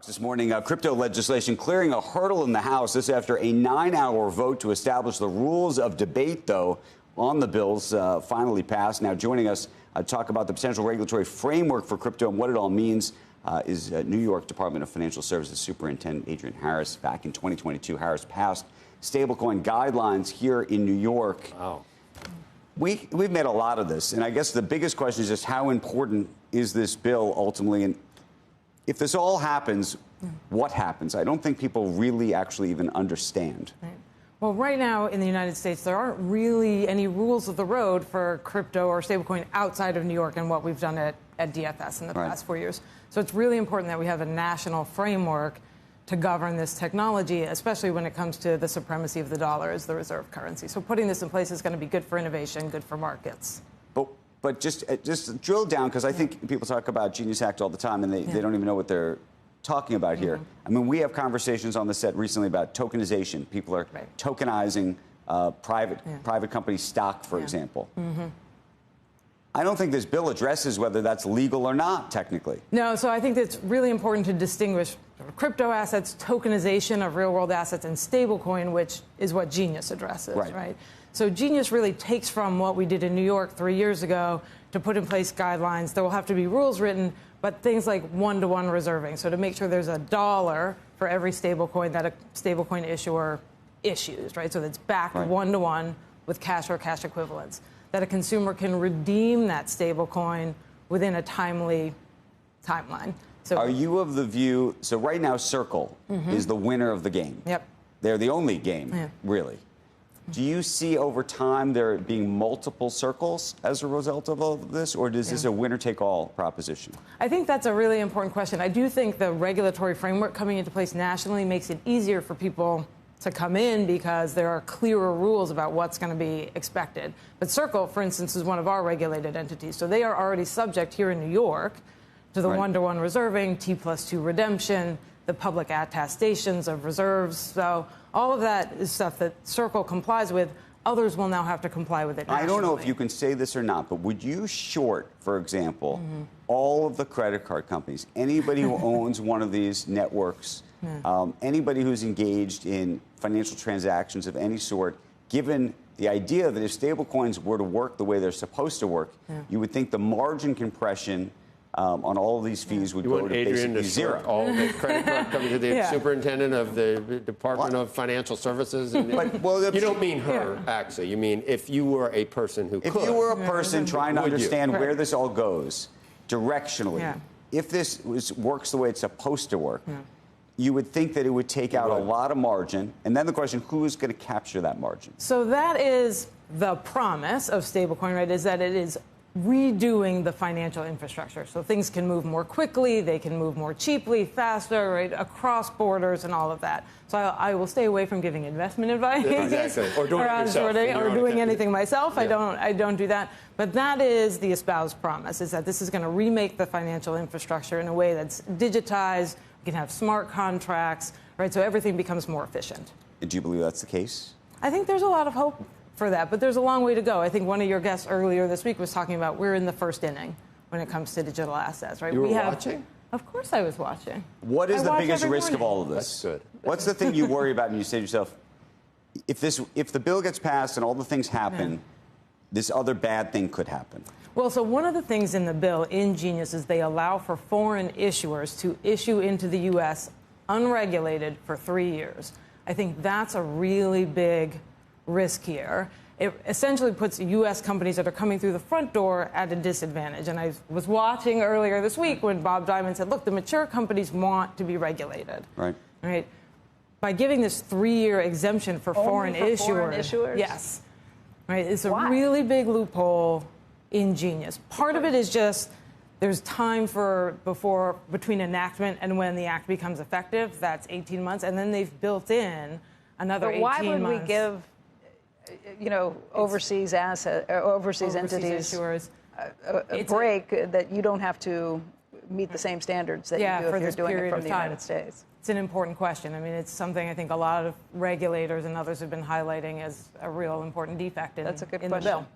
This morning, crypto legislation clearing a hurdle in the House. This after a 9-hour vote to establish the rules of debate, though, on the bills finally passed. Now joining us to talk about the potential regulatory framework for crypto and what it all means is New York Department of Financial Services Superintendent Adrian Harris. Back in 2022, Harris passed stablecoin guidelines here in New York. Wow. We've made a lot of this, and I guess the biggest question is just how important is this bill ultimately? And if this all happens, what happens? I don't think people really actually even understand. Right. Well, right now in the United States, there aren't really any rules of the road for crypto or stablecoin outside of New York and what we've done at DFS in the past 4 years. So it's really important that we have a national framework to govern this technology, especially when it comes to the supremacy of the dollar as the reserve currency. So putting this in place is going to be good for innovation, good for markets. But just drill down, because I think people talk about Genius Act all the time, and they don't even know what they're talking about here. I mean, we have conversations on the set recently about tokenization. People are tokenizing private company stock, for example. I don't think this bill addresses whether that's legal or not, technically. No, so I think it's really important to distinguish crypto assets, tokenization of real-world assets, and stablecoin, which is what Genius addresses, right? So Genius really takes from what we did in New York 3 years ago to put in place guidelines. There will have to be rules written, but things like one-to-one reserving. So to make sure there's $1 for every stablecoin that a stablecoin issuer issues, right? So that's backed one-to-one with cash or cash equivalents. That a consumer can redeem that stablecoin within a timely timeline. So are you of the view, so right now Circle is the winner of the game. Yep. They're the only game, really. Do you see over time there being multiple circles as a result of all of this, or is this a winner-take-all proposition? I think that's a really important question. I do think the regulatory framework coming into place nationally makes it easier for people to come in because there are clearer rules about what's going to be expected. But Circle, for instance, is one of our regulated entities. So they are already subject here in New York to the one-to-one reserving, T+2 redemption, the public attestations of reserves. So all of that is stuff that Circle complies with. Others will now have to comply with it nationally. I don't know if you can say this or not, but would you short, for example, all of the credit card companies, anybody who owns one of these networks, anybody who's engaged in financial transactions of any sort, given the idea that if stablecoins were to work the way they're supposed to work, you would think the margin compression on all of these fees would go to basically zero. All the credit card companies, to the superintendent of the Department of Financial Services. And you don't mean her, actually. You mean if you were a person who could. If you were a person trying to understand where this all goes directionally, if this works the way it's supposed to work, you would think that it would take out a lot of margin. And then the question, who is going to capture that margin? So that is the promise of stablecoin, right, is that it is redoing the financial infrastructure. So things can move more quickly, they can move more cheaply, faster, right, across borders and all of that. So I will stay away from giving investment advice or doing it yourself, or doing anything myself. I don't do that. But that is the espoused promise, is that this is going to remake the financial infrastructure in a way that's digitized. We can have smart contracts, right? So everything becomes more efficient. And do you believe that's the case? I think there's a lot of hope for that, but there's a long way to go. I think one of your guests earlier this week was talking about we're in the first inning when it comes to digital assets, right? You were watching? Of course I was watching. What is the biggest risk of all of this? That's good. What's the thing you worry about and you say to yourself, if the bill gets passed and all the things happen, this other bad thing could happen? Well, so one of the things in the bill in Genius is they allow for foreign issuers to issue into the U.S. unregulated for 3 years. I think that's a really big risk here. It essentially puts U.S. companies that are coming through the front door at a disadvantage. And I was watching earlier this week when Bob Diamond said, look, the mature companies want to be regulated. Right. By giving this 3-year exemption for foreign issuers. Yes. Right. It's a really big loophole in Genius. Part of it is just there's time between enactment and when the act becomes effective. That's 18 months. And then they've built in another 18 months. Why would we give overseas entities a break that you don't have to meet the same standards that you do if you're doing it from the United States? It's an important question. I mean, it's something I think a lot of regulators and others have been highlighting as a real important defect in the bill.